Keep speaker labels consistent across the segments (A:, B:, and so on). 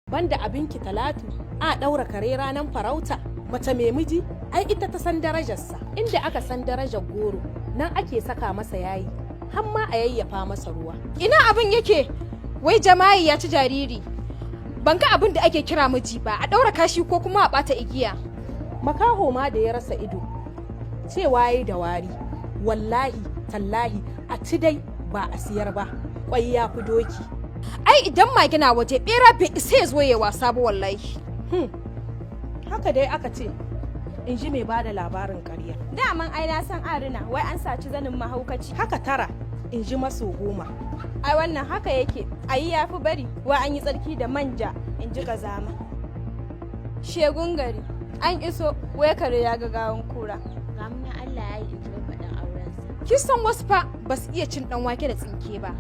A: Banda abinki Talatu, a ɗaura kare ranar farauta, mace mai miji, ai ita ta san darajarsa. Inda aka san darajar goro, nan ake saka masa yayi, har ma a yayyafa masa ruwa.
B: Ina abin yake? Wai Jama'i ya ci jariri. Ban ga abin da ake kira miji ba, a ɗaura kashi ko kuma a ɓata igiya.
A: Makaho ma da ya rasa ido, cewa yayi da wari, wallahi, tallahi, a ci dai ba a siyar ba, ƙwai ya fi doki.
B: Ai idan magina waje bera bai isa ya zo ya wasa ba wallahi.
A: Haka dai aka ce, in ji mai bada labarin ƙarya.
C: Daman ai na san arina wai an saci zanin mahaukaci.
A: Haka tara, in ji maso goma.
C: Ai wannan haka yake, ayi ya fi bari wai an yi tsarki da manja, in ji gazama. Shegun gari, an iso wai kare ya ga gawan kura.
D: Gamunan Allah ya yi in ji faɗin aurensa.
B: Kin san wasu fa ba su iya cin ɗan wake da tsinke ba.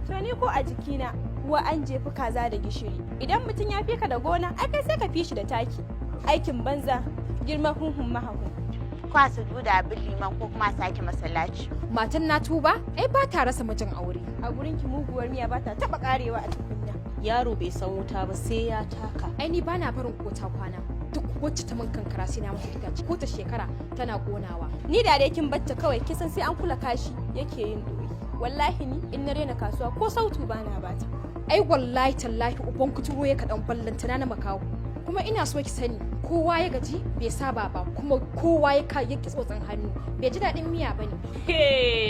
C: To ni ko a jikina wa an jefi kaza da gishiri. Idan mutum ya fi ka da gona, ai kai sai ka fi shi da taki. Aikin banza, girman hunhun mahahu.
D: Kwa su duda abin liman ko kuma sake masallaci.
B: Matan na tuba, ai ba ta rasa mijin aure.
C: A gurin ki muguwar miya ba ta taɓa ƙarewa a tukunya.
A: Yaro bai san wuta ba sai ya taka.
B: Ai ni bana barin kota kwana. Duk wacce ta min kankara sai na mata itace ko ta shekara tana konawa.
C: Ni da dai kin batta kawai kisan sai an kula kashi yake yin doyi. Wallahi ni in na rena kasuwa ko sautu bana bata.
B: Ai wallahi tallahi uban kuturo ya kaɗan ballantana na makawo. Kuma ina so ki sani kowa ya gaji bai saba ba kuma kowa ya ki tsotsin hannu bai ji daɗin miya bane.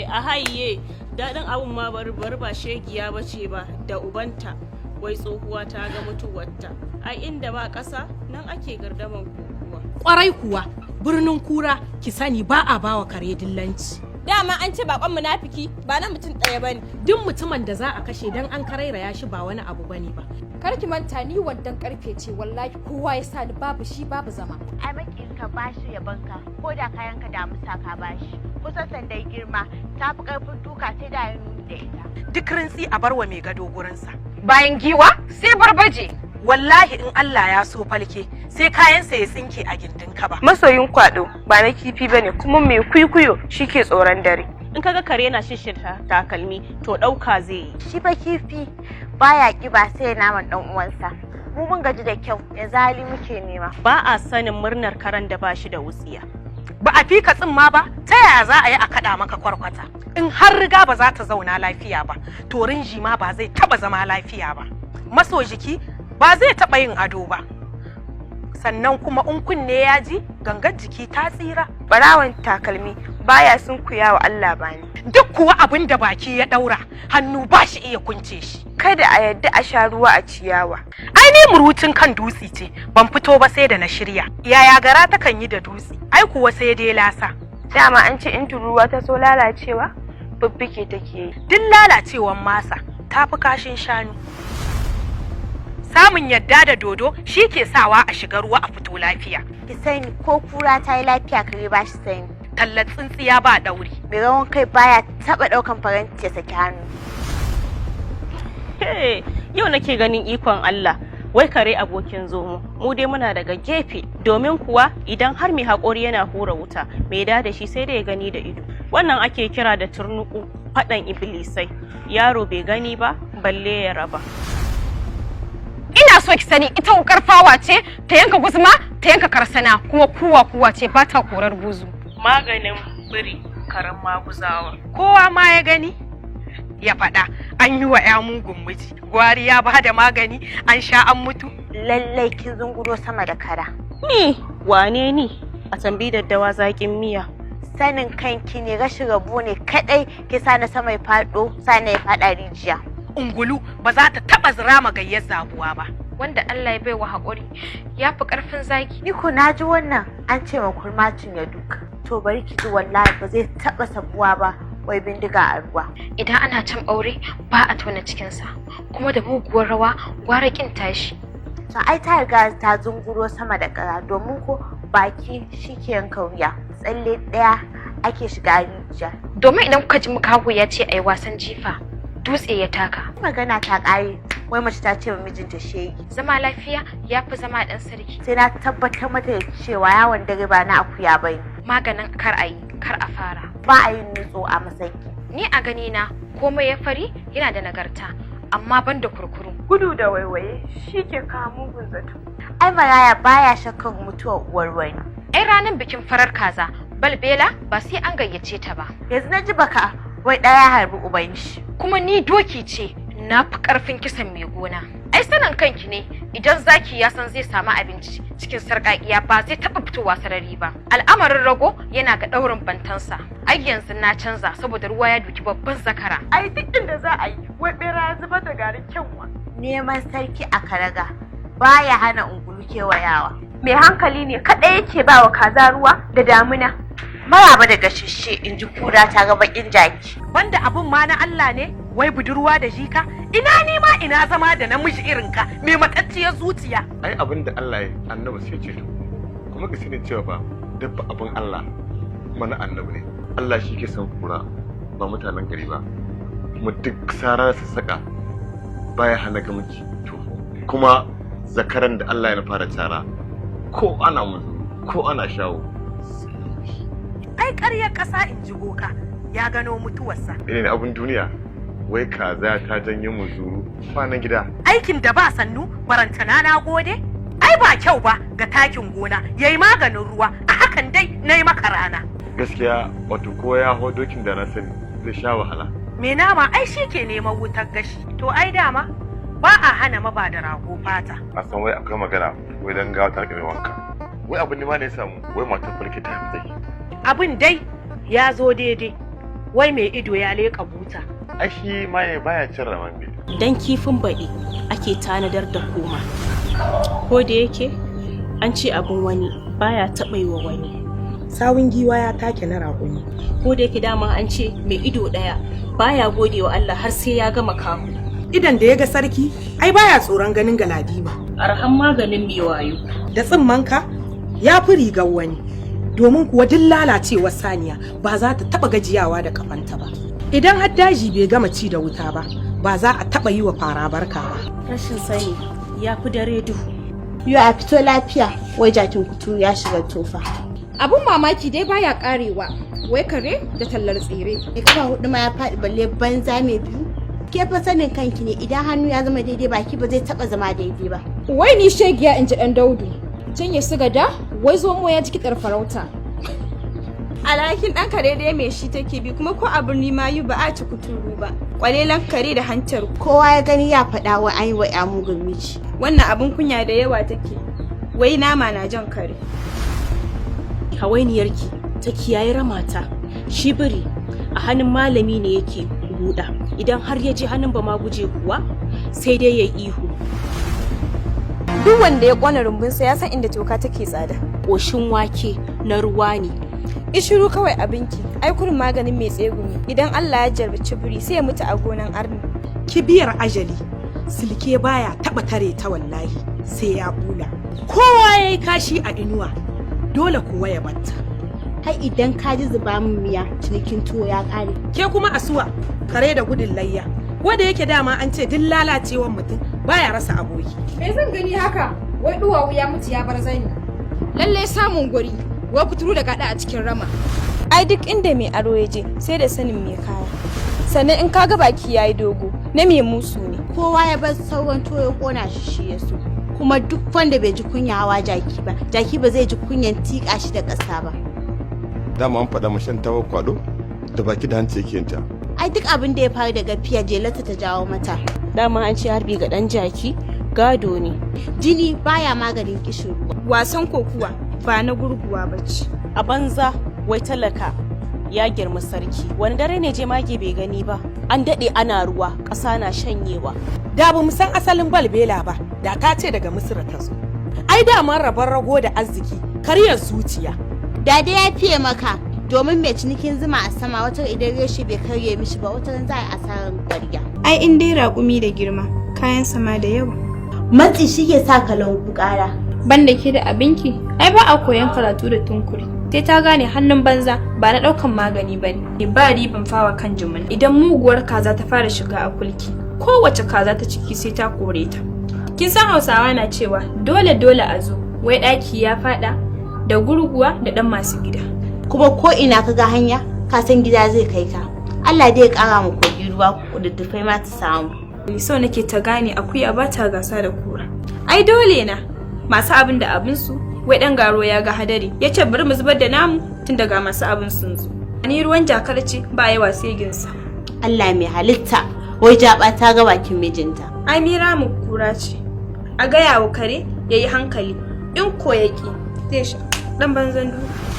E: A haye daɗin abun ma bari ba shegiya bace ba da ubanta wai tsohuwa ta ga mutuwarta. Ai inda ba ƙasa nan ake gardaman kokuwa.
A: Ƙwarai kuwa birnin kura ki sani ba a bawa kare dillanci.
C: Dama an ce bakon munafiki ba na mutum ɗaya bane.
A: Duk mutumin da za a kashe dan an karairaya shi ba wani abu bane ba.
B: Kar ki manta ni wandan karfe ce wallahi kowa ya sa ni babu shi babu zama.
D: Ai makinka ba shi ya banka ko da kayanka da musa ka bashi. Kusan sandai girma ta fi karfin duka sai da nuni da ita.
A: Duk rintsi a barwa mai gado gurinsa.
B: Bayan giwa sai barbaje.
A: Wallahi in Allah ya so falke sai kayansa ya tsinke a gindin kaba.
F: Masoyin kwado ba na kifi bane kuma mai kwikwiyo shike tsoron dare.
E: In kaga kare yana shishirta takalmi to ɗauka zai yi.
D: Shi fa kifi baya kiba sai naman dan uwansa. Mu mun gaji da kyau yanzu hali muke nema.
E: Ba a sanin murnar karen da ba shi da wutsiya.
A: Ba a fi ka tsimma ba ta yaya za a yi a kaɗa maka kwarkwata. In har riga ba za ta zauna lafiya ba to rinji ma ba zai taɓa zama lafiya ba. Maso jiki ba zai taɓa yin ado ba. Sannan kuma in kunne ya ji gangar jiki ta tsira.
F: Barawan takalmi baya sunkuya wa Allah bani.
A: Duk kuwa abin da baki ya ɗaura hannu ba shi iya kunce shi.
F: Kada a yadda a sha ruwa a ciyawa.
A: Ai ni murucin kan dutse ce ban fito ba sai da na shirya. Yaya gara ta kan yi da dutse ai kuwa sai dai lasa.
F: Dama an ce in tururuwa ta so lalacewa bibbike take yi.
A: Duk lalacewan masa ta fi kashin shanu. Samun yadda da dodo shi ke sawa a shiga ruwa a fito lafiya.
D: Ki sani ko kura ta yi lafiya kare ba shi sani.
A: Tallar tsintsiya ba ɗauri.
D: Mai rawan kai baya taɓa ɗaukan faranti ya saki hannu.
E: Yau nake ganin ikon Allah. Wai kare abokin zomo, mu dai muna daga gefe domin kuwa idan har mai haƙori yana hura wuta mai da shi sai da ya gani da ido. Wannan ake kira da turnuku faɗan iblisai. Yaro bai gani ba balle ya raba.
B: Ina so ki sani ita wukar fawa ce ta yanka guzuma ta yanka karsana kuma kuwa ce ba ta korar buzu.
E: Maganin biri karan maguzawa.
A: Kowa ma ya gani ya faɗa an yi wa ya mugun miji. Gwari ya ba da magani an sha an mutu.
D: Lallai kin zunguro sama da kara.
E: Ni wane ni a tambi daddawa zaƙin miya.
D: Sanin kanki ne rashin rabo ne kadai ke sa na sama ya faɗo sa na ya faɗa rijiya.
A: Ungulu ba za ta taɓa zira magayyar zabuwa ba.
B: Wanda Allah ya baiwa haƙuri ya fi ƙarfin zaki.
D: Ni ko na ji wannan an ce ma kurmacin ya duka. To bari ki ji wallahi ba zai taɓa sabuwa ba wai bindiga a ruwa.
B: Idan ana cin aure ba a tona cikinsa kuma da muguwar rawa gwara kin tashi.
D: To ai ta riga ta zunguro sama da kara domin ko baki shi ke yanka wuya. Tsalle ɗaya ake shiga rijiya.
B: Domin idan kuka ji mukaho ya ce ai wasan jifa dutse ya taka.
D: Magana ta ƙare wai mace ta ce wa mijinta shege.
B: Zama lafiya ya fi zama ɗan sarki.
D: Sai na tabbatar mata da cewa yawon dare ba na akuya ba ne.
B: Maganin kar a yi kar a fara.
D: Ba a yin nutso a masauki.
B: Ni a gani na komai ya fari yana da nagarta amma ban da kurkuru.
F: Gudu da waiwaye shi ke kawo mugun zato.
D: Ai maraya baya shakkan mutuwar uwar wani.
B: Ai ranar bikin farar kaza, balbela ba sai an gayyace ta ba.
D: Yanzu na ji baka wai ɗaya harbi uban shi.
B: Kuma ni doki ce, na fi ƙarfin kisan mai gona. Ai sanin kanki ne, idan zaki ya san zai samu abinci cikin sarƙaƙiya ba zai taɓa fitowa sarari ba. Al'amarin rago yana ga ɗaurin bantansa. Ai yanzu na canza saboda ruwa ya duki babban zakara.
F: Ai duk inda za a yi wai ɓera ya zubar da garin kyanwa.
D: Neman sarki a karaga baya hana ungulu kewayawa.
F: Mai hankali ne kaɗai yake ba wa kaza ruwa da damuna.
D: Maraba daga shishe in ji kura ta ga bakin jaki.
A: Banda abun ma na Allah ne, wai budurwa da jika, ina ni ma ina zama da namiji irin ka, mai matacciyar zuciya.
G: Ai abin da Allah ya annabi sai ce to. Kuma ka sani cewa ba dabba abin Allah mana annabi ne. Allah shi ke son kura ba mutanen gari ba. Kuma duk sarar saka baya hana ga miki to. Kuma zakaran da Allah ya fara cara ko ana muzu ko ana shawo.
A: Ai ƙaryar ƙasa in ji boka ya gano mutuwarsa.
G: Ne abin duniya wai kaza ta janyo muzuru kwanan gida.
A: Aikin da ba sannu barantana na gode? Ai ba kyau ba ga takin gona yayi maganin ruwa a hakan dai na yi maka rana.
G: Gaskiya wato ko ya hau dokin da na sani zai sha wahala.
A: Me nama ai shi ke neman wutar gashi. To ai dama ba a hana maba da rago fata.
G: A san wai akwai magana wai dan gawa ta rike wanka. Wai abin ne ma ne ya samu wai matar farki ta haifi zai.
A: Abin dai ya zo daidai, wai mai ido ya leƙa buta.
G: Ai shi ma ya baya cin raman bai.
E: Dan kifin baɗi ake tanadar da koma. Ko da yake an ce abin wani baya taɓa yi wa wani.
A: Sawun giwa ya take na raƙumi.
E: Ko da yake dama an ce mai ido ɗaya baya gode wa Allah har sai ya gama kamu.
A: Idan da ya ga sarki, ai baya tsoron ganin galadima.
E: Arhan maganin mai wayo.
A: Da tsimmanka ya fi rigar wani. Domin kuwa duk lalacewar saniya ba za ta taba gajiyawa da kafanta ba. Idan har daji bai gama ci da wuta ba, ba za a taba yi wa fara barka ba.
E: Rashin sani ya fi dare duhu.
D: Yo a fito lafiya, wai jakin kuturu ya shiga tofa.
B: Abun mamaki dai baya karewa, wai kare da tallar tsire.
D: Mai kafa hudu ma ya faɗi balle banza mai biyu. Ke fa sanin kanki ne idan hannu ya zama daidai baki ba zai taba zama daidai ba.
B: Wai ni shegiya in ji ɗan Daudu. Can ya siga da wai zomo ya ji kiɗar farauta.
C: Alhakin ɗan kare dai mai shi take bi kuma ko a birni ma yi ba a ci kuturu ba. Kwalelan kare da hantar
D: Kowa ya gani ya faɗa wa an yi wa ya mugun miji.
C: wannan abin kunya da yawa take. Wai nama na jan kare.
E: Hawainiyarki ta kiyaye ramata. Shi biri a hannun malami ne yake buɗa. Idan har ya je hannun ba ma guje kuwa sai dai ya ihu.
C: Duk wanda ya kona rumbunsa ya san inda toka take tsada.
E: Ƙoshin wake na ruwa ne.
C: Ishiru kawai abinki, ai kurin maganin mai tsegumi. Idan Allah ya jarbaci biri sai ya mutu a gonan arni.
A: Kibiyar ajali, silke baya taba tare ta wallahi sai ya bula. Kowa yayi kashi a inuwa, dole kuwa ya batta.
D: Har idan ka ji zuba min miya, cinikin tuwo ya ƙare.
A: Ke kuma asuwa, kare da gudun layya. Wanda yake dama an ce duk lalacewar mutum baya rasa aboki.
B: Me zan gani haka? Wai duwawu ya mutu ya bar zani. Lallai samun guri, wai kuturu da gaɗa a cikin rama.
C: Ai duk inda mai aro ya je sai da sanin mai kaya. Sannan in kaga baki yayi dogo, na mai musu ne.
D: Kowa ya bar sauran tuwo ya kona shi ya so. Kuma duk wanda bai ji kunya hawa jaki ba, jaki ba zai ji kunyan tika shi da ƙasa ba.
G: Dama an faɗa mashan tawar kwado da baki da hanci yake yinta.
D: Ai duk abin da ya faru daga fiya jelata ta jawo mata.
E: Dama an ce harbi ga ɗan jaki gado ne.
D: Jini baya maganin kishin ruwa.
C: Wasan kokuwa ba na gurguwa bace.
E: A banza wai talaka ya girma sarki. Wani dare ne je mage bai gani ba. An daɗe ana ruwa, ƙasa na shanyewa.
A: Da ba mu san asalin balbela ba, da ka ce daga Misira ta zo. Ai daman rabon rago da arziki, karyar zuciya.
D: Da dai ya fiye maka, domin mai cinikin zuma a sama wata idan reshe bai karye mishi ba wata za a yi asarar ƙwarya.
C: Ai in dai raƙumi da girma, kayan sama da yawa.
D: Matsi shi ke sa kalangu ƙara.
C: Banda ke da abinki, ai ba a koyan karatu da tunkuri. Sai ta gane hannun banza ba na ɗaukan magani ba ne. Ba riban fawa kan jimina. Idan muguwar kaza ta fara shiga a kulki, kowace kaza ta ciki sai ta kore ta. Kin san Hausawa na cewa dole a zo, wai ɗaki ya faɗa da gurguwa da ɗan masu gida.
D: Kuma ko ina ka ga hanya, ka san gida zai kai ka. Allah dai ya ƙara mu kogi ruwa, kududdufai ma ta samu.
C: so nake ta gane akuya ba ta gasa da kura. Ai dole na masu abin da abin su wai dan garo ya ga hadari yace bari mu zubar da namu tun daga masu abin sun zo. Ni ruwan jakar ce ba yawa sai ginsa.
D: Allah mai halitta wai jaba ta ga bakin mijinta.
C: Ai mira mu kura ce. A gaya wa kare yayi hankali in ko yaki zai sha dan banzan duka.